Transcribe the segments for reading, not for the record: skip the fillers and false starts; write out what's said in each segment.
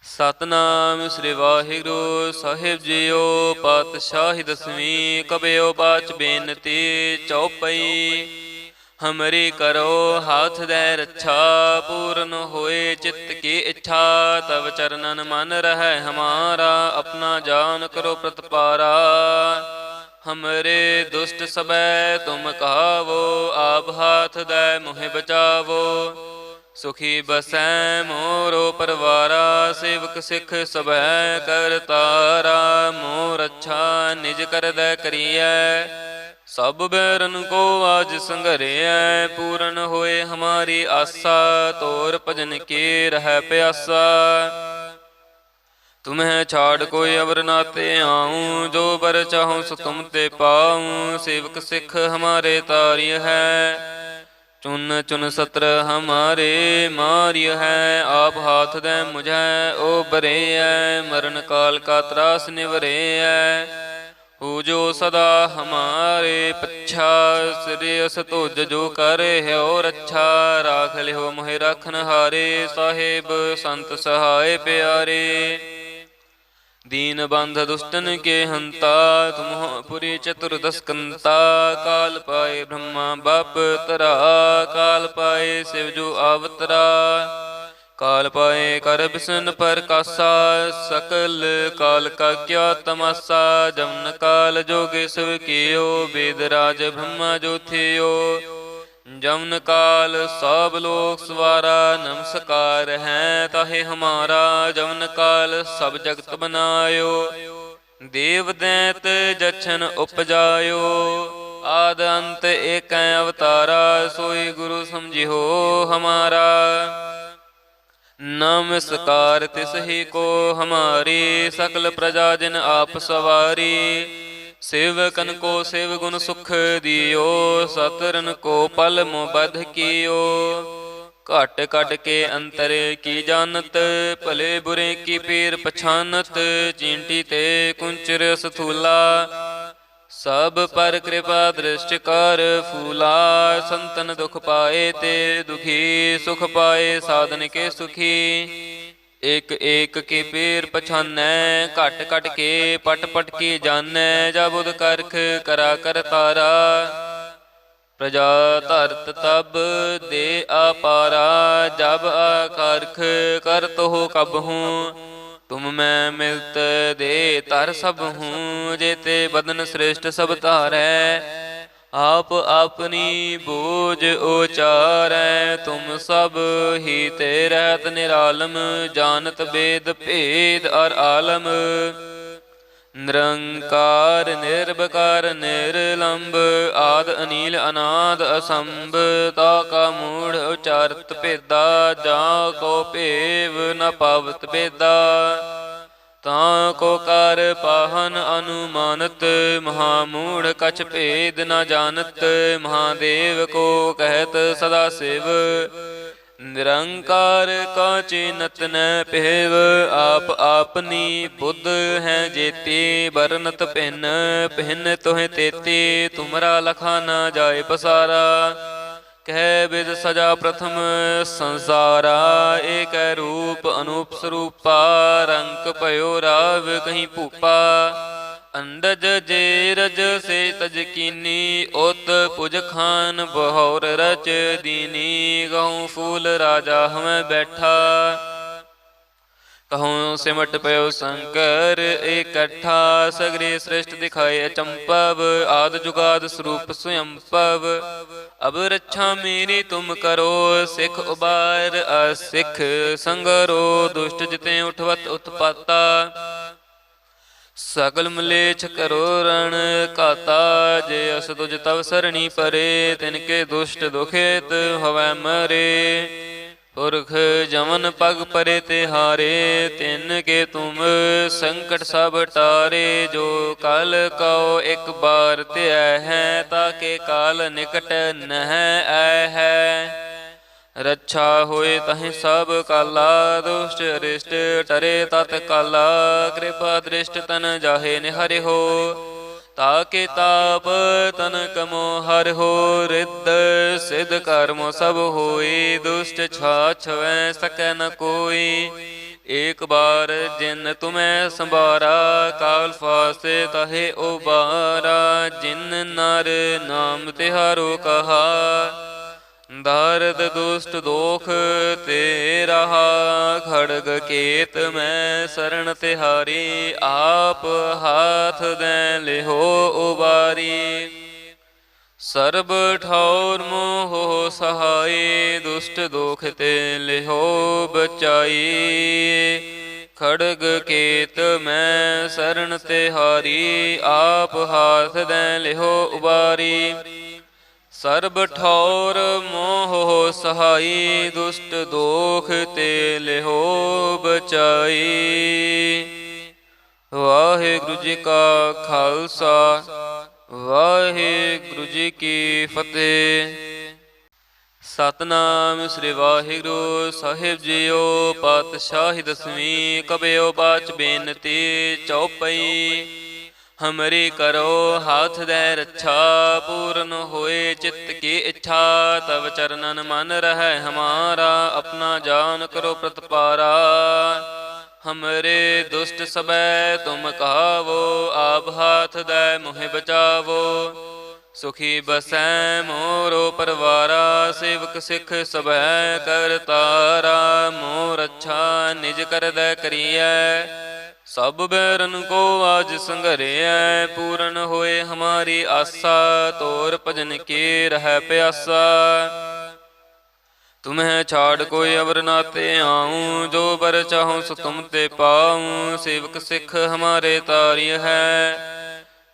ਸਤਨਾਮ ਸ੍ਰੀ ਵਾਹਿਗੁਰੂ ਸਾਹਿਬ JIO. ਪਾਤਸ਼ਾਹੀ ਦਸਵੀਂ ਕਬਿਓ ਬਾਚ ਬੇਨਤੀ ਚਉਪਈ। ਹਮਰੀ ਕਰੋ ਹਾਥ ਦੈ ਰੱਛਾ, ਪੂਰਨ ਹੋਏ ਚਿੱਤ ਕੀ ਇੱਛਾ। ਤਵ ਚਰਨਨ ਮਨ ਰਹਿ ਹਮਾਰਾ, ਆਪਣਾ ਜਾਨ ਕਰੋ ਪ੍ਰਤਪਾਰਾ। ਹਮਰੇ ਦੁਸ਼ਟ ਸਬੈ ਤੁਮ ਕਹਾਵੋ, ਆਪ ਹਾਥ ਦੈ ਮੋਹਿ ਬਚਾਵੋ। ਸੁਖੀ ਬਸੈ ਮੋਰੋ ਪਰਵਾਰਾ, ਸੇਵਕ ਸਿੱਖ ਸਭੈ ਕਰਤਾਰਾ। ਮੋਰ ਅੱਛਾ ਨਿਜ ਕਰਦੈ ਕਰੀਐ, ਸਭ ਬੈਰਨ ਕੋ ਆਜ ਸੰਘਰਿਐ। ਪੂਰਨ ਹੋਏ ਹਮਾਰੀ ਆਸਾ, ਤੋਰ ਭਜਨ ਕੀ ਰਹਿ ਪਿਆਸਾ। तुम्हें छाड़ कोई अवर नाते आऊँ, जो बर चाहूँ सो तुम ते पाऊँ। सेवक सिख हमारे तारिय है, चुन चुन सत्र हमारे मारिय है। आप हाथ दे मुझे ओ बरे है, मरण काल का त्रास निवरे है। हो जो सदा हमारे पच्छा, श्रेयस तुझ जो करे है और अच्छा। राख लिहो मोहि राखन हारे, साहेब संत सहाय प्यारे। दीन बंध दुष्टन के हंता, तुम पुरी चतुर्दश कंता। काल पाए ब्रह्मा बाप तरा, काल पाए शिव जो आवतरा। काल पाए कर बिसन पर कासा, सकल काल का क्या तमासा। जमन काल जोगे शिव कियो, वेद राज ब्रह्मा जो थियो। जमन काल सब लोक सवारा, नमस्कार है ताहे हमारा। जमन काल सब जगत बनायो, देव दैत जछन उपजायो। आद अंत एक अवतारा, सोई गुरु समझिहो हमारा। नमस्कार तिस ही को हमारी, सकल प्रजा जिन आप सवारी। सेवकन को सेव गुण सुख दियो, सतरन को पल मोबध कियो। घट घट के अंतर की जानत, भले बुरे की पीर पछानत। चींटी ते कुंचर स्थूला, सब पर कृपा दृष्टि कर फूला। संतन दुख पाए ते दुखी, सुख पाए साधन के सुखी। एक एक के पीर पछानै, घट घट के पट पट की जानै। जब उद करख करा कर तारा, प्रजा धरत तब दे आपारा। जब आकारख कर तो कबहूँ, तुम मैं मिलत दे तर सब हूँ। जेते बदन श्रेष्ठ सब तारै, आप अपनी बोझ उचारै। तुम सब ही ते रहत निरालम, जानत वेद भेद और आलम। निरंकार निर्विकार निर्लंब, आद अनील अनाद असंभ। ताका मूढ़ उचारत भेदा, जा को भेव न पावत भेदा। तां को कर पाहन अनुमानत, महामूढ़ कछ भेद न जानत। महादेव को कहत सदा शिव, निरंकार का चिन्हत न पेव। आप आपनी बुद्ध हैं जेती, बरनत भिन्न भिन्न तुहें तेती। तुमरा लखा न जाए पसारा, कह विद सजा प्रथम संसारा। एक रूप अनूप स्वरूपा, रंक पयो राव कहीं भूपा। अंडज जे रज से तज कीनी, उत पुज खान बहौर रच दीनी। गहूँ फूल राजा हमें बैठा, कहूँ सिमट पयो शंकर इकट्ठा। सगरे श्रेष्ठ दिखाए अचंपव, आद जुगाद स्वरूप स्वयंपव। अब रक्षा मेरी तुम करो, सिख उबार असिख संगरो। दुष्ट जिते उठवत उत्पाता, सकल मलेच्छ करो रण काता। जे अस तुझ तव सरणी परे, तिनके दुष्ट दुखित हवै मरे। पुरख जमन पग परे तिहारे, तिनके तुम संकट सब टारे। जो कल कहो एक बार त्याय है, ताके काल निकट नह आय है। रक्षा होए तहि सब काला, दुष्ट अरिष्ट टरे तत् काला। कृपा दृष्ट तन जाहे निहरि हो, ताके ताप तन कमो हर हो। रिद्ध सिद्ध कर्म सब होई, दुष्ट छाछ वै सकै न कोई। एक बार जिन तुम्हें संभारा, काल फासे तहे उबारा। जिन नर नाम तिहारो कहा, दर्द दुष्ट दोख ते रहा। खड़ग केत मैं शरण तिहारी, आप हाथ दे लिहो उबारी। सर्ब ठौर मोह सहाय, दुष्ट दोख ते लिहो बचाई। खड़ग केत मैं शरण तिहारी, आप हाथ दे लिहो उबारी। सर्ब ठौर मोह सहाई, दुष्ट दोख ते लिहो बचाई। वाहिगुरु जी का खालसा, वाहिगुरु जी की फतेह। सतनाम श्री वाहिगुरु साहिब जीओ। पातशाही दसवीं कबियो बाच बेनती चौपई। हमरी करो हाथ दे रक्षा, पूर्ण होए चित्त की इच्छा। तब चरणन मन रहे हमारा, अपना जान करो प्रतिपारा। हमरे दुष्ट सबै तुम कहावो, आप हाथ दे मोहि बचावो। सुखी बसै मोरो परवारा, सेवक सिख सबै कर तारा। मोर अच्छा निज कर दे करिए, सब बैरन को आज संघरिया। पूर्ण होए हमारी आशा, तोर भजन के रह प्यासा। तुम्हें छाड़ कोई अवर नाते आऊँ, जो बर चाहूँ सो तुम ते पाऊँ। सेवक सिख हमारे तारिय है,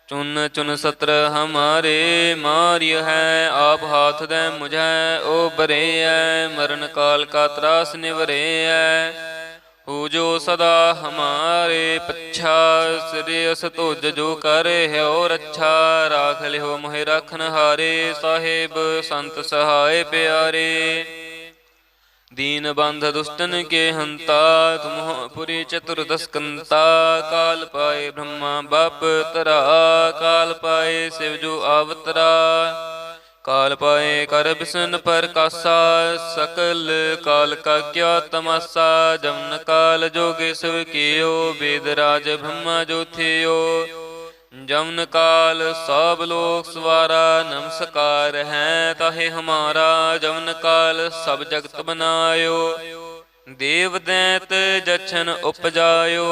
चुन चुन सत्र हमारे मारिय है। आप हाथ दे मुझे ओ बरे है, मरण काल का त्रास निवरे है। हो जो सदा हमारे पच्छा, श्रेयस तुझ जो करे है और अच्छा। राख लिहो मोहि राखन हारे, साहेब संत सहाय प्यारे। दीन बंध दुष्टन के हंता, तुम हो पुरी चतुर्दश कंता। काल पाए ब्रह्मा बाप तरा, काल पाए शिव जो अवतरा। काल पाए कर बिसन पर कासा, सकल काल का क्या तमासा। जमन काल जोगे शिव कियो, वेदराज ब्रह्मा जो थियो। जमन काल सब लोक सवारा, नमस्कार है ताहे हमारा। जमन काल सब जगत बनायो, देव दैत जछन उपजायो।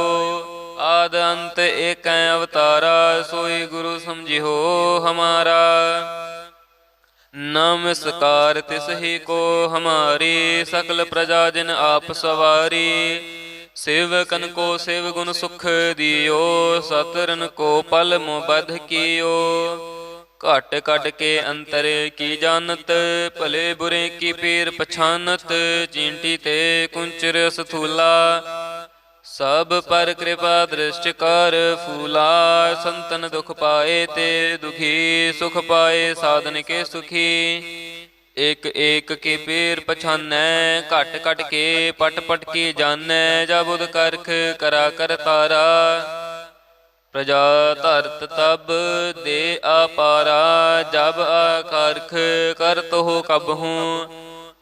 आद अंत एक अवतारा, सोई गुरु समझिहो हमारा। नमस्कार तिस ही को हमारी, सकल प्रजा जिन आप सवारी। सेवकन को सेव गुण सुख दियो, सतरन को पल मोबध कियो। घट घट के अंतर की जानत, भले बुरे की पीर पछानत। चींटी ते कुंचर स्थूला, सब पर कृपा दृष्टि कर फूला। संतन दुख पाए ते दुखी, सुख पाए साधन के सुखी। एक एक के पीर पछानै, घट घट के पट पट की जानै। जब उद करख करा कर तारा, प्रजा धरत तब दे अपारा। जब आकारख करत हो कबहूँ,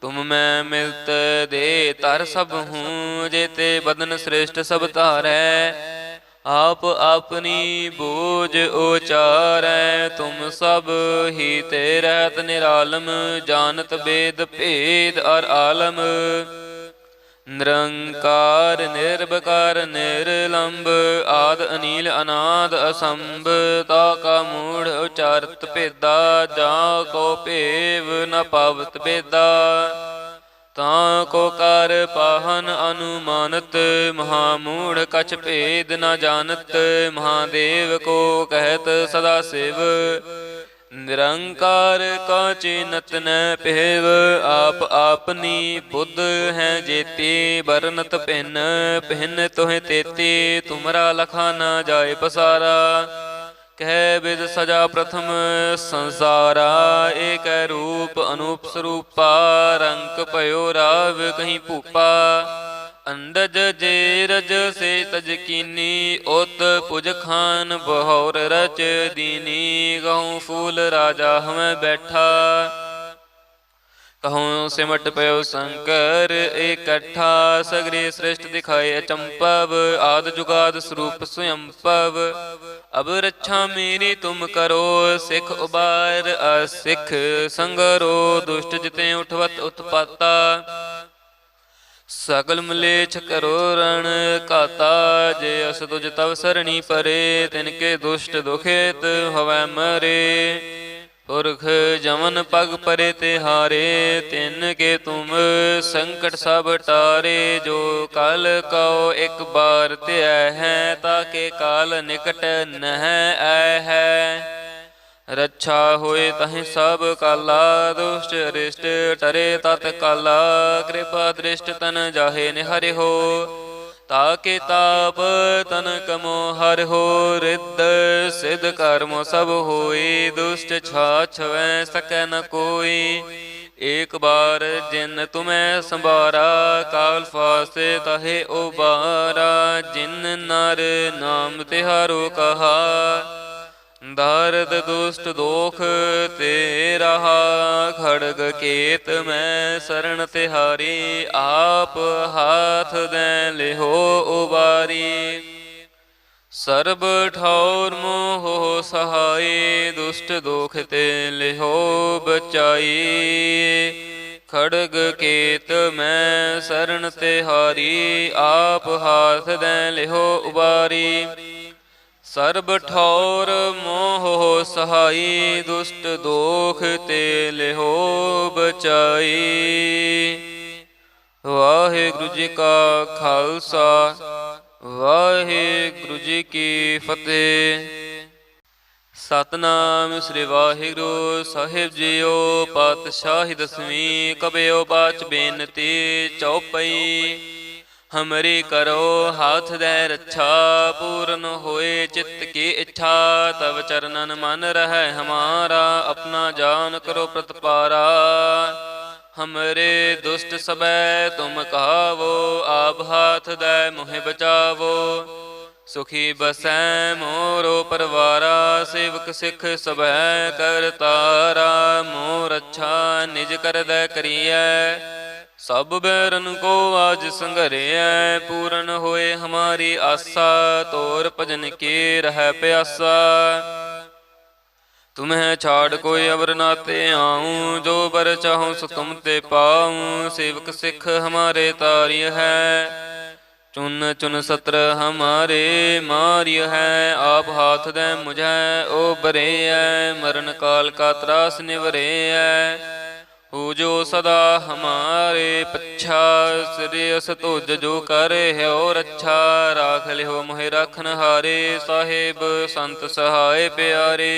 तुम मैं मिलत दे तर सब हूँ। जेते बदन श्रेष्ठ सब तारै, आप अपनी बोझ उचारै। तुम सब ही ते रहत निरालम, जानत वेद भेद और आलम। निरंकार निर्विकार निर्लंब, आद अनील अनाद असंभ। ताका मूढ़ उचारत भेदा, जा को भेव न पावत भेदा। ताको कर पाहन अनुमानत, महामूढ़ कछ भेद न जानत। महादेव को कहत सदा शिव, निरंकार का चिन्हत न पेव। आप आपनी बुद्ध हैं जेती, बरनत भिन्न भिन्न तुहें तेती। तुमरा लखा न जाए पसारा, कह विद सजा प्रथम संसारा। एक रूप अनूप स्वरूपा, रंक पयो राव कहीं भूपा। अंडज जे रज से तज कीनी, उत पुज खान बहौर रच दीनी। गहूँ फूल राजा हमें बैठा, तहों सिमट पयो शंकर इकट्ठा सगरे सृष्ट दिखाए अचंपव आद जुगाद स्वरूप स्वयंपव। अब रक्षा मेरी तुम करो सिख उबार असिख संगरो दुष्ट जिते उठवत उत्पाता। सकल मलेच्छ करो रण काता जे अस तुझ तव सरणी परे तिनके दुष्ट दुखित हवै मरे। पुरख जमन पग परे तिहारे तिन के तुम संकट सब टारे। जो काल कहो एक बार त्य है ताके काल निकट नह आए है। रक्षा होए तहि सब काला दुष्ट अरिष्ट टरे तत् काला। कृपा दृष्ट तन जाहे निहरि हो ताके ताप तन कमो हर हो। रिद्ध सिद्ध कर्म सब होई दुष्ट छाछ वै सकै न कोई। एक बार जिन तुम्हें संभारा काल फासे तहे उबारा। जिन नर नाम तिहारो कहा दारद दुष्ट दोख तेरा। खड़ग केत मैं शरण तिहारी आप हाथ दे लिहो उबारी। सर्ब ठौर मोह सहाय दुष्ट दोख ते लिहो बचाई। खड़ग केत मैं शरण तिहारी आप हाथ दे लिहो उबारी। सर्ब ठौर मोह सहाई दुष्ट दोख ते लिहो बचाई। वाहिगुरु जी का खालसा वाहिगुरु जी की फतेह। सतनाम श्री वाहिगुरु साहिब जीओ। पातशाही दसवीं कबियो बाच बेनती चौपई। हमरी करो हाथ दे रक्षा पूर्ण होए चित्त की इच्छा। तब चरणन मन रहे हमारा अपना जान करो प्रतिपारा। हमरे दुष्ट सबे तुम कहावो आप हाथ दे मोहि बचावो। सुखी बसै मोरो परवारा सेवक सिख सबै कर तारा। मोर अच्छा निज कर दे करिए सब बैरन को आज संघरिया। पूर्ण होए हमारी आशा तोर भजन के रह प्यासा। तुम्हें छाड़ कोई अवर नाते आऊं जो बर चाहूं सो तुम ते पाऊं। सेवक सिख हमारे तारिय है चुन चुन सत्र हमारे मारिय है। आप हाथ दे मुझे ओ बरे है मरण काल का त्रास निवरे है। हो जो सदा हमारे पच्छा श्रेयस तुझ जो करे है और अच्छा। राख लिहो मोहि राखन हारे साहेब संत सहाय प्यारे।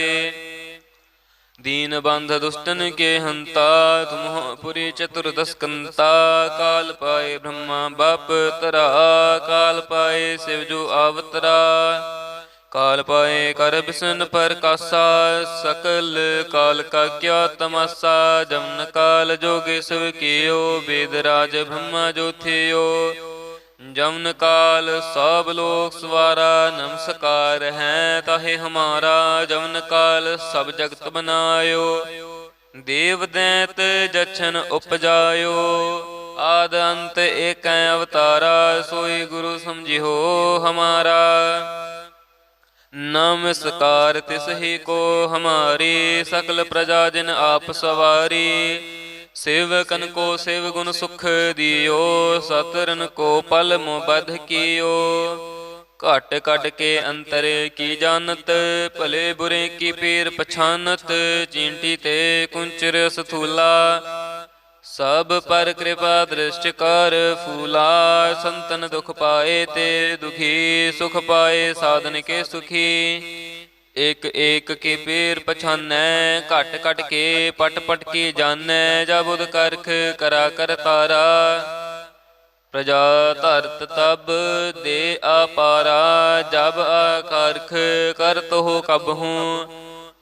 दीन बंध दुष्टन के हंता तुम हो पुरी चतुर्दश कंता। काल पाए ब्रह्मा बाप तरा काल पाए शिव जो आवतरा। काल पाए कर बिसन पर कासा सकल काल का क्या तमासा। जमन काल जोगे शिव कियो वेदराज ब्रह्मा जो थियो। जमन काल सब लोक सवारा नमस्कार है ताहे हमारा। जमन काल सब जगत बनायो देव दैत जछन उपजायो। आद अंत एक अवतारा सोई गुरु समझियो हमारा। नमस्कार तिस ही को हमारी सकल प्रजा जिन आप सवारी। सेवकन को सेव गुण सुख दियो सतरन को पल मोबध कियो। घट घट के अंतर की जानत भले बुरे की पीर पछानत। चींटी ते कुंचर स्थूला सब पर कृपा दृष्टि कर फूला। संतन दुख पाए ते दुखी सुख पाए साधन के सुखी। एक एक के पीर पछानै घट घट के पट पट की जानै। जब उद करख करा कर तारा प्रजा धरत तब दे अपारा। जब आकारख कर तो कब हूँ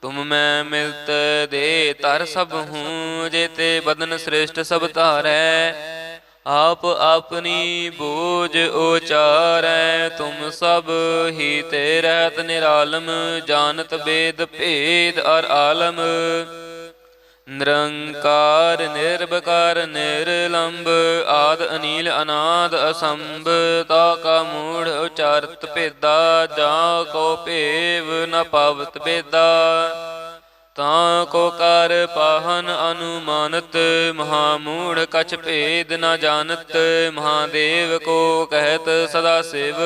तुम मैं मिलत दे तर सब हूँ। जेते बदन श्रेष्ठ सब तारै आप अपनी बोझ उचारै। तुम सब ही ते रहत निरालम जानत वेद भेद और आलम। ਨਿਰੰਕਾਰ ਨਿਰਭਕਾਰ ਨਿਰਲੰਭ ਆਦ ਅਨੀਲ ਅਨਾਦ ਅਸੰਭ ਤਾ ਕਾ ਮੂੜ ਉਚਾਰਤ ਭੇਦਾ ਜਾਂ ਕੋ ਭੇਵ ਨ ਪਾਵਤ ਭੇਦਾ ਤਾਂ ਕੋ ਕਰ ਪਾਹਨ ਅਨੁਮਾਨਤ ਮਹਾਮੂੜ ਕਛ ਭੇਦ ਨ ਜਾਣਤ ਮਹਾਦੇਵ ਕੋ ਕਹਿਤ ਸਦਾ ਸਿਵ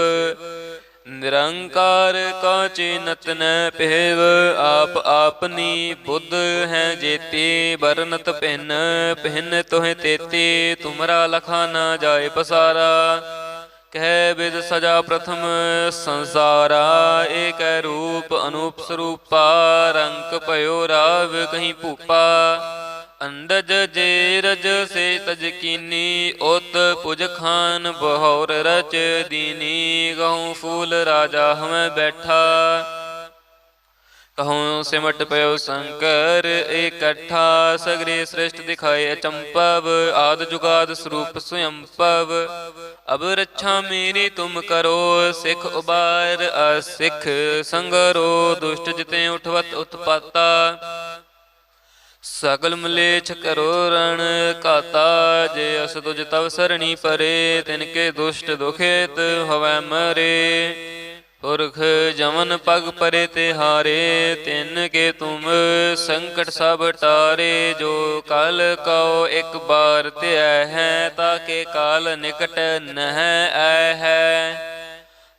ਨਿਰੰਕਾਰ ਕਾ ਚੀਨਤ ਨ ਪਹਿਵ ਆਪ ਆਪਨੀ ਬੁੱਧ ਹੈ ਜੇਤੀ ਬਰਨਤ ਭਿੰਨ ਭਿੰਨ ਤੋਹਿ ਤੇਤੀ ਤੁਮਰਾ ਲਖਾ ਨ ਜਾਏ ਪਸਾਰਾ ਕਹਿ ਬਿਦ ਸਜਾ ਪ੍ਰਥਮ ਸੰਸਾਰਾ ਏਕ ਰੂਪ ਅਨੂਪ ਸਰੂਪਾ ਰੰਕ ਭਇਓ ਰਾਵ ਕਹੀਂ ਭੂਪਾ ਅੰਡਜ ਜੇ ਰਜ ਸੇ ਤਜ ਕੀਨੀ ਉਤ ਪੁਜ ਖਾਨ ਬਹੁਰ ਰਚ ਦੀਨੀ ਗਹੂੰ ਫੂਲ ਰਾਜਾ ਹਮੈ ਬੈਠਾ ਕਹੂੰ ਸਿਮਟ ਪਇਓ ਸ਼ੰਕਰ ਇਕੱਠਾ ਸਗਰੇ ਸ੍ਰਿਸ਼ਟ ਦਿਖਾਏ ਅਚੰਪਵ ਆਦ ਜੁਗਾਦ ਸਰੂਪ ਸੁਯੰਪਵ ਅਬ ਰੱਛਾ ਮੇਰੀ ਤੁਮ ਕਰੋ ਸਿੱਖ ਉਬਾਰ ਅਸਿੱਖ ਸੰਗਰੋ ਦੁਸ਼ਟ ਜਿਤੇ ਉਠਵਤ ਉਤਪਾਤਾ ਸਗਲ ਮਲੇਛ ਕਰੋ ਰਣ ਘਾਤਾ ਜੇ ਅਸ ਤੁਜ ਤਵ ਸਰਣੀ ਪਰੇ ਤਿਨਕੇ ਦੁਸ਼ਟ ਦੁਖੇਤ ਹਵੈ ਮਰੇ ਪੁਰਖ ਜਮਨ ਪਗ ਪਰੇ ਤੇ ਹਾਰੇ ਤਿਨ ਕੇ ਤੁਮ ਸੰਕਟ ਸਭ ਟਾਰੇ ਜੋ ਕਲ ਕਉ ਇੱਕ ਬਾਰ ਧਿਆ ਹੈ ਤਾਕੇ ਕਾਲ ਨਿਕਟ ਨਹਿ ਆਇ ਹੈ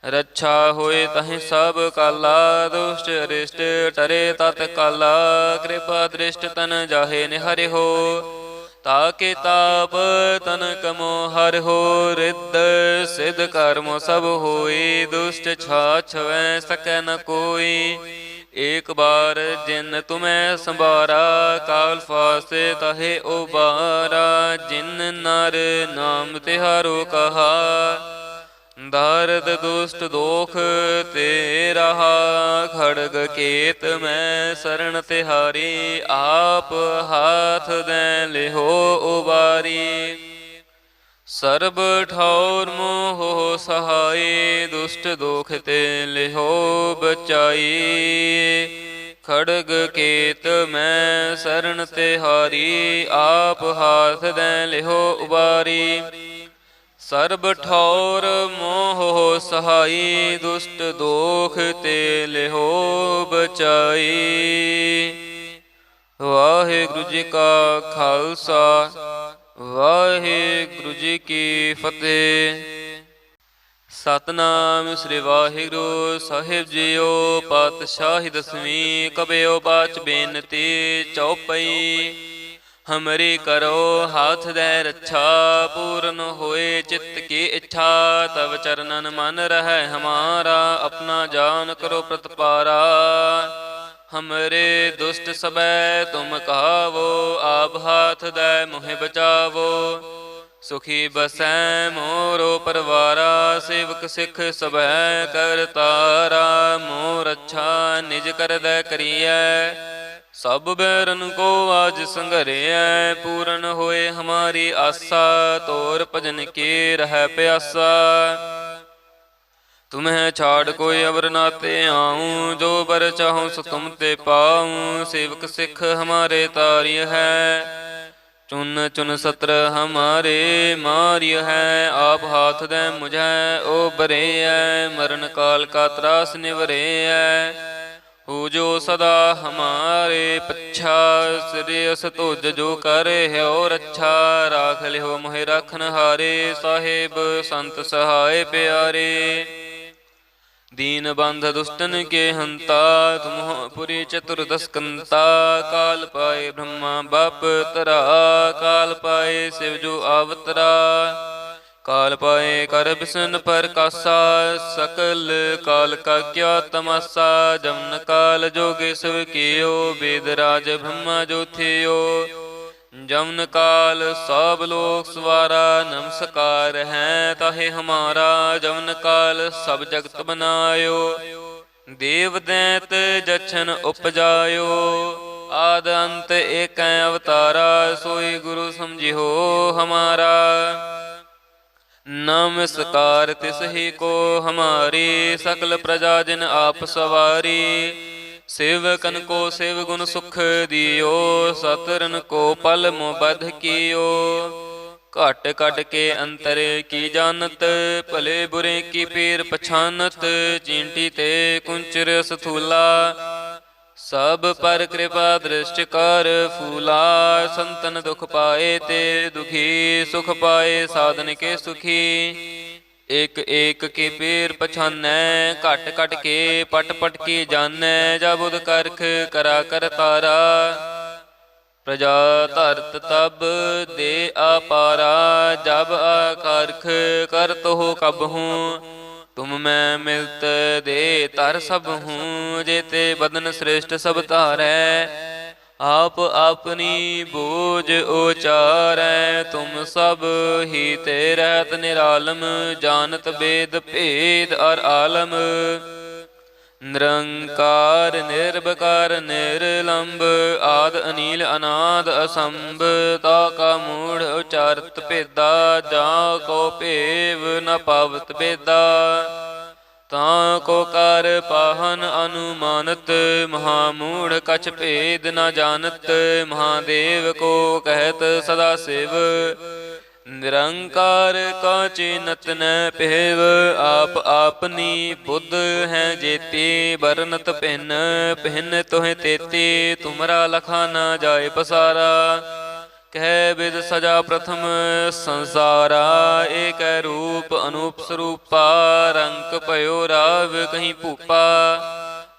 ਰੱਛਾ ਹੋਏ ਤਹੀਂ ਸਭ ਕਾਲਾ ਦੁਸ਼ਟ ਅਰਿਸ਼ਟ ਟਰੇ ਤਤ ਕਾਲਾ ਕਿਰਪਾ ਦ੍ਰਿਸ਼ਟ ਤਨ ਜਾਹੇ ਨਿਹਰਿ ਹੋ ਤਾਕੇ ਤਾਪ ਤਨ ਕਮੋ ਹਰਿ ਹੋ ਰਿੱਧ ਸਿਧ ਕਰਮ ਸਭ ਹੋਈ ਦੁਸ਼ਟ ਛਾਛਵੈ ਸਕੈ ਨ ਕੋਈ ਏਕ ਬਾਰ ਜਿਨ ਤੁਮੈ ਸੰਭਾਰਾ ਕਾਲ ਫਾਸੇ ਤਹੇ ਉਬਾਰਾ ਜਿਨ ਨਰ ਨਾਮ ਤਿਹਾਰੋ ਕਹਾ ਦਰਦ ਦੁਸ਼ਟ ਦੋਖ ਤੇ ਰਹਾ ਖੜਗ ਕੇਤ ਮੈਂ ਸਰਣ ਤਿਹਾਰੀ ਆਪ ਹਾਥ ਦੈ ਲਿਹੋ ਉਬਾਰੀ ਸਰਬ ਠੌਰ ਮੋਹ ਸਹਾਈ ਦੁਸ਼ਟ ਦੋਖ ਤੇ ਲਿਹੋ ਬਚਾਈ ਖੜਗ ਕੇਤ ਮੈਂ ਸਰਣ ਤਿਹਾਰੀ ਆਪ ਹਾਥ ਦੈ ਲਿਹੋ ਉਬਾਰੀ ਸਰਬ ਠੌਰ ਮੋਹ ਸਹਾਈ ਦੁਸ਼ਟ ਦੋਖ ਤੇ ਲਿਹੋ ਬਚਾਈ। ਵਾਹਿਗੁਰੂ ਜੀ ਕਾ ਖਾਲਸਾ ਵਾਹਿਗੁਰੂ ਜੀ ਕੀ ਫਤਿਹ। ਸਤਨਾਮ ਸ੍ਰੀ ਵਾਹਿਗੁਰੂ ਸਾਹਿਬ ਜੀਓ। ਪਾਤਸ਼ਾਹੀ ਦਸਵੀਂ ਕਬਿਓ ਬਾਚ ਬੇਨਤੀ ਚੌਪਈ। ਹਮਰੀ ਕਰੋ ਹਾਥ ਦੈ ਰੱਛਾ ਪੂਰਨ ਹੋਏ ਚਿੱਤ ਕੀ ਇੱਛਾ। ਤਵ ਚਰਨਨ ਮਨ ਰਹਿ ਹਮਾਰਾ ਆਪਣਾ ਜਾਨ ਕਰੋ ਪ੍ਰਤਪਾਰਾ। ਹਮਰੇ ਦੁਸ਼ਟ ਸਬੈ ਤੁਮ ਕਹਾਵੋ ਆਪ ਹਾਥ ਦੈ ਮੋਹਿ ਬਚਾਵੋ। ਸੁਖੀ ਬਸੈ ਮੋਰੋ ਪਰਵਾਰਾ ਸੇਵਕ ਸਿੱਖ ਸਬੈ ਕਰਤਾਰਾ। ਮੋਰ ਅੱਛਾ ਨਿਜ ਕਰਦੈ ਕਰੀਐ ਸਭ ਬੈਰਨ ਕੋ ਆਜ ਸੰਘਰਿਐ। ਪੂਰਨ ਹੋਏ ਹਮਾਰੀ ਆਸਾ ਤੋਰ ਭਜਨ ਕੀ ਰਹਿ ਪਿਆਸਾ। ਤੁਮਹਿ ਛਾੜ ਕੋਈ ਅਵਰ ਨਾਤੇ ਆਊਂ ਜੋ ਬਰ ਚਾਹੂੰ ਸੋ ਤੁਮ ਤੇ ਪਾਊਂ। ਸੇਵਕ ਸਿੱਖ ਹਮਾਰੇ ਤਾਰਿਯ ਹੈ ਚੁਨ ਚੁਨ ਸਤਰ ਹਮਾਰੇ ਮਾਰਿਯ ਹੈ। ਆਪ ਹਾਥ ਦੈ ਮੁਝੈ ਓ ਬਰੇਐ ਮਰਨ ਕਾਲ ਕਾ ਤਰਾਸ ਨਿਵਰੇਐ। ਹੋ ਜੋ ਸਦਾ ਹਮਾਰੇ ਪੱਛਾ ਸਿਰਿਅਸ ਤੁਜ ਜੋ ਕਰੇ ਹਿਓ ਰੱਛਾ। ਰਾਖ ਲਿਓ ਮੋਹਿ ਰਾਖਨ ਹਾਰੇ ਸਾਹਿਬ ਸੰਤ ਸਹਾਏ ਪਿਆਰੇ। ਦੀਨ ਬੰਧ ਦੁਸ਼ਟਨ ਕੇ ਹੰਤਾ ਤੁਮਹੁ ਪੁਰੀ ਚਤੁਰਦਸ ਕੰਤਾ। ਕਾਲ ਪਾਏ ਬ੍ਰਹਮਾ ਬਾਪ ਤਰਾ ਕਾਲ ਪਾਏ ਸਿਵ ਜੋ ਆਵਤਰਾ। ਕਾਲ ਪਾਏ ਕਰ ਬਿਸਨ ਪ੍ਰਕਾਸਾ ਸਕਲ ਕਾਲ ਕਾ ਕਿਆ ਤਮਾਸਾ। ਜਮਨ ਕਾਲ ਜੋਗੇ ਸਭ ਕੀਓ ਵੇਦ ਰਾਜ ਬ੍ਰਹਮਾ ਜੋ ਥਿਓ। ਜਮਨ ਕਾਲ ਸਭ ਲੋਕ ਸਵਾਰਾ ਨਮਸਕਾਰ ਹੈ ਤਾਹੇ ਹਮਾਰਾ। ਜਮਨ ਕਾਲ ਸਭ ਜਗਤ ਬਨਾਇਓ ਦੇਵ ਦੈਤ ਜਛਨ ਉਪਜਾਇਓ। ਆਦ ਅੰਤ ਏਕੈ ਅਵਤਾਰਾ ਸੋਈ ਗੁਰੂ ਸਮਝਿਓ ਹਮਾਰਾ। ਨਮਸਕਾਰ ਤਿਸ ਹੀ ਕੋ ਹਮਾਰੀ ਸਕਲ ਪ੍ਰਜਾ ਜਿਨ ਆਪ ਸਵਾਰੀ। सेवकन को सेव गुण सुख दियो, सतरन को पल मोबध कियो। घट घट के अंतर की जानत, भले बुरे की पीर पछानत। चींटी ते कुंचर सथूला, सब पर कृपा दृष्टि कर फूला। संतन दुख पाए ते दुखी, सुख पाए साधन के सुखी। एक एक के पीर पछानै, घट घट के पट पट की जानै। जब उद करख करा कर तारा, प्रजा धरत तब दे अपारा। जब आकारख कर तो कबहूँ, तुम मैं मिलत दे तर सब हूँ। जेते बदन श्रेष्ठ सब तारै, आप अपनी बोझ उचारै। तुम सब ही ते रहत निरालम, जानत वेद भेद और आलम। निरंकार निर्विकार निर्लंब, आद अनील अनाद असंभ। ताका मूढ़ उचारत भेदा, जा को भेव न पावत भेदा। ताको कार पाहन अनुमानत, महामूढ़ कछ भेद न जानत। महादेव को कहत सदा शिव, निरंकार का चिन्हत न पेव। आप आपनी बुद्ध हैं जेती, बरनत भिन्न भिन्न तुहें तेती। तुमरा लखा न जाए पसारा, कह विद सजा प्रथम संसारा। एक रूप अनूप स्वरूपा, रंक पयो राव कहीं भूपा।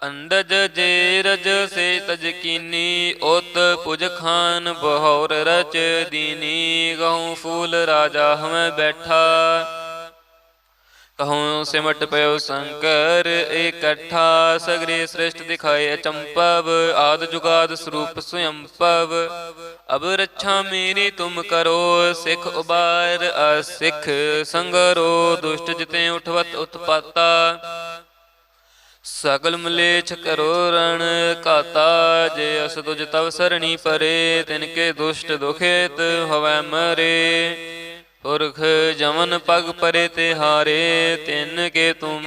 अंडज जेरज से तज कीनी, उत पुज खान बहौर रच दीनी। गहूँ फूल राजा हमें बैठा, कहूँ सिमट पयो शंकर इकट्ठा। सगरे श्रेष्ठ दिखाए अचंपव, आद जुगाद स्वरूप स्वयंपव। अब रक्षा मेरी तुम करो, सिख उबार असिख संगरो। दुष्ट जिते उठवत उत्पाता, सकल मलेच्छ करो रण काता। जे अस तुझ तव सरणी परे, तिनके दुष्ट दुखित हवै मरे। पुरख जमन पग परे तिहारे, तिनके तुम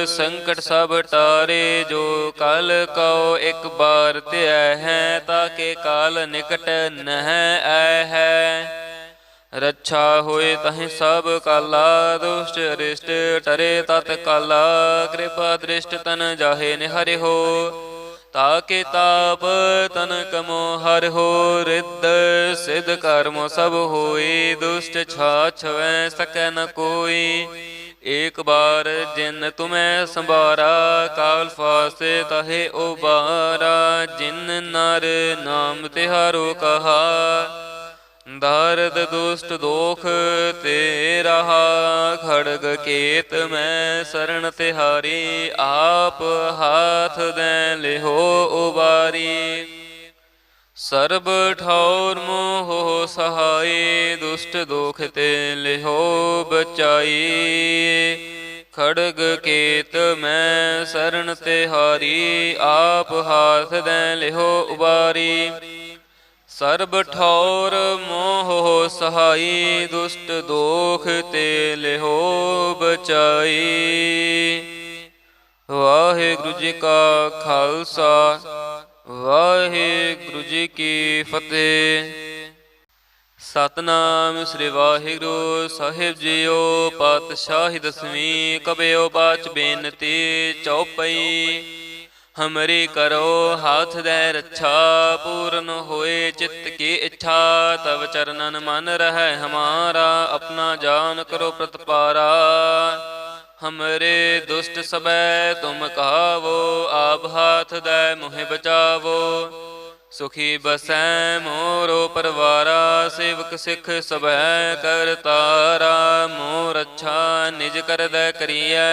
संकट सब टारे। जो कल कहो एक बार त्याह है, ताके काल निकट नह आए है। रक्षा होए तहि सब काला, दुष्ट अरिष्ट टरे तत् काला। कृपा दृष्ट तन जाहे निहरि हो, ताके ताप तन कमो हर हो। रिद्ध सिद्ध कर्म सब होई, दुष्ट छाछवै सकै न कोई। एक बार जिन तुम्हें संभारा, काल फासे तहे उबारा। जिन नर नाम तिहारो कहा, दारद दुष्ट दोख ते रहा। खड़ग केत मैं शरण तिहारी, आप हाथ दे लिहो उबारी। सर्ब ठौर मोह सहाय, दुष्ट दोख ते लिहो बचाई। खड़ग केत मैं शरण तिहारी, आप हाथ दे लिहो उबारी। सर्ब ठौर मोह सहाई, दुष्ट दोख ते लिहो बचाई। वाहिगुरु जी का खालसा, वाहिगुरु जी की फतेह। सतनाम श्री वाहिगुरु साहिब जीओ। पातशाही दसवीं कबियो बाच बेनती चौपई। हमरी करो हाथ दे रक्षा, पूर्ण होए चित्त की इच्छा। तब चरणन मन रहे हमारा, अपना जान करो प्रतिपारा। हमरे दुष्ट सबे तुम कहावो, आप हाथ दे मुहे बचावो। सुखी बसै मोरो परवारा, सेवक सिख सबै कर तारा। मोर अच्छा निज कर दे करिए,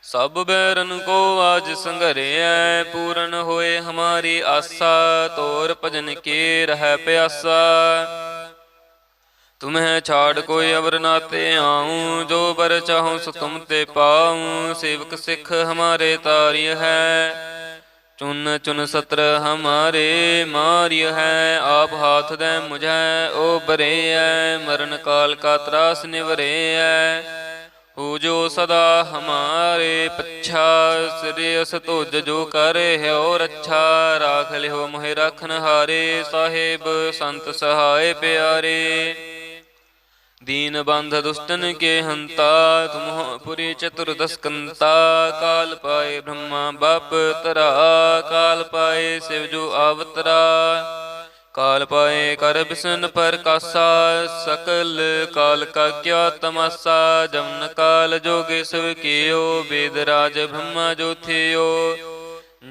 सब बैरन को आज संघरिया। पूर्ण होए हमारी आशा, तोर भजन के रह प्यासा। तुम्हें छाड़ कोई अवर नाते आऊँ, जो बर चाहूँ सो तुम ते पाऊँ। सेवक सिख हमारे तारिय है, चुन चुन सत्र हमारे मारिय है। आप हाथ दे मुझे ओ बरे है, मरण काल का त्रास निवरे है। पूजो सदा हमारे पच्छा, श्रेयस तुझ जो करे है और अच्छा। राख लिहो मोहि राखन हारे, साहेब संत सहाय प्यारे। दीन बंध दुष्टन के हंता, तुम हो पुरी चतुर्दश कंता। काल पाए ब्रह्मा बाप तरा, काल पाए शिव जो अवतरा। काल पाए कर बिसन पर कासा, सकल काल का क्या तमासा। जमन काल जोगे शिव कियो, वेद राज ब्रह्मा जो थियो।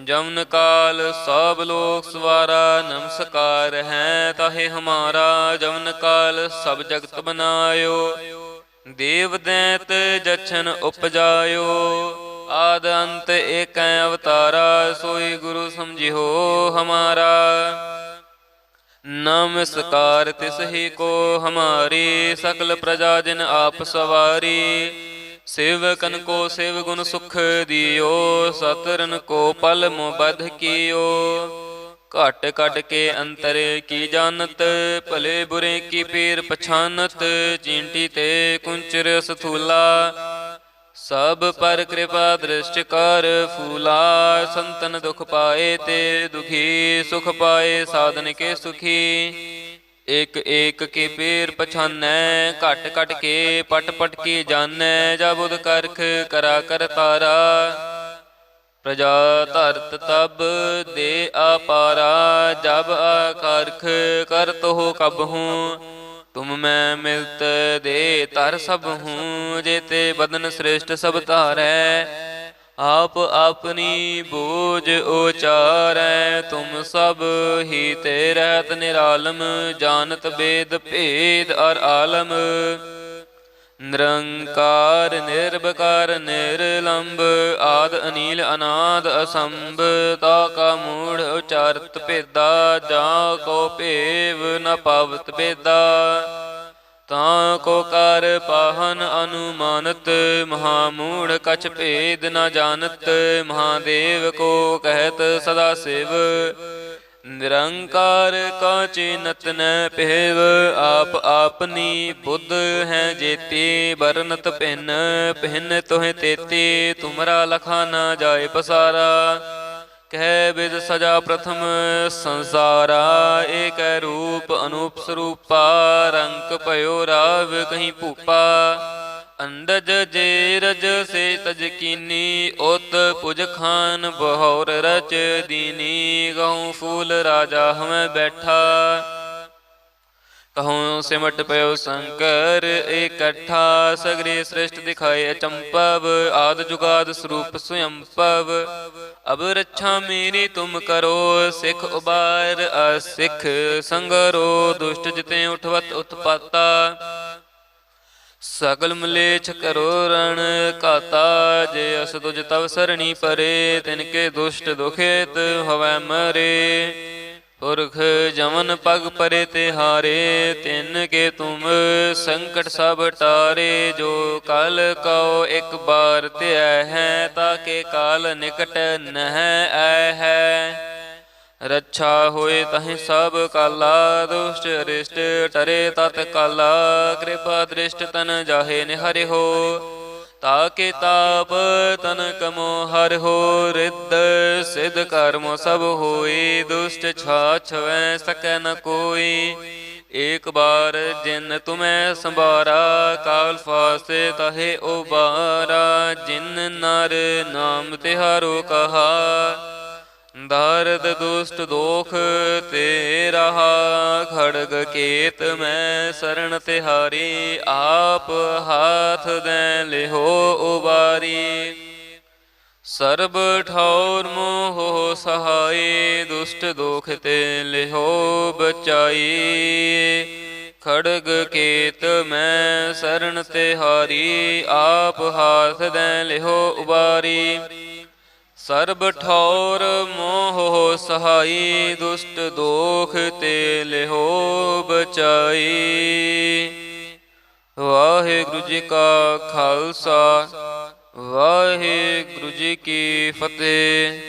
जमन काल सब लोक सवारा, नमस्कार है ताहे हमारा। जमन काल सब जगत बनायो, देव दैत जछन उपजायो। आद अंत एक अवतारा, सोई गुरु समझियो हमारा। नमस्कार तिस ही को हमारी, सकल प्रजा जिन आप सवारी। सेवकन को सेव गुण सुख दियो, सतरन को पल मोबध कियो। घट घट के अंतर की जानत, भले बुरे की पीर पछानत। चींटी ते कुंचर स्थूला, सब पर कृपा दृष्टि कर फूला। संतन दुख पाए ते दुखी, सुख पाए साधन के सुखी। एक एक के पैर पछानै, घट घट के पट पट के जानै। जब उद करख करा कर तारा, प्रजा धरत तब दे अपारा। जब आकारख कर तो कबहूँ, तुम मैं मिलत दे तर सब हूँ। जेते बदन श्रेष्ठ सब तारै, आप अपनी बोझ उचारै। तुम सब ही ते रहत निरालम, जानत वेद भेद और आलम। निरंकार निर्विकार निर्लंब, आद अनील अनाद असंभ। ताका मूढ़ उचारत भेदा, जा को भेव न पावत भेदा। ताको कर पाहन अनुमानत, महामूढ़ कछ भेद न जानत। महादेव को कहत सदा शिव, निरंकार का चिन्हत न पेव। आप आपनी बुद्ध हैं जेती, बरनत भिन्न भिन्न तुहें तेती। तुमरा लखा न जाए पसारा, कह विद सजा प्रथम संसारा। एक रूप अनूप स्वरूपा, रंक पयो राव कहीं भूपा। अंडज जेरज से तज कीनी, ओत पुज खान बहौर रच दीनी। गहूँ फूल राजा हमें बैठा, कहूँ सिमट पयो शंकर इकट्ठा। सगरे श्रेष्ठ दिखाए अचंपव, आद जुगाद स्वरूप स्वयंपव। अब रक्षा मेरी तुम करो, सिख उबार असिख संगरो। दुष्ट जिते उठवत उत्पाता, सकल मलेच्छ करो रण काता। जे अस तुझ तव सरणी परे, तिनके दुष्ट दुखित हवै मरे। पुरख जमन पग परे तिहारे, तिनके तुम संकट सब टारे। जो कल कहो एक बार त्यह है, ताके काल निकट नह आय है। रक्षा होए तहि सब काला, दुष्ट अरिष्ट टरे तत् काला। कृपा दृष्ट तन जाहे निहरि हो, ताके ताप तन कमो हर हो। रिद्ध सिद्ध कर्म सब होए, दुष्ट छाछवै सकै न कोई। एक बार जिन तुम्हें संबारा, काल फासे तहे उबारा। जिन नर नाम तिहारो कहा, दारद दुष्ट दोख ते रहा। खड़ग केत मैं शरण तिहारी, आप हाथ दे लिहो उबारी। सर्ब ठौर मोह सहाय, दुष्ट दोख ते लिहो बचाई। खड़ग केत मैं शरण तिहारी, आप हाथ दे लिहो उबारी। सर्ब ठौर मोह सहाई, दुष्ट दोख ते लिहो बचाई। वाहिगुरु जी का खालसा, वाहिगुरु जी की फतेह।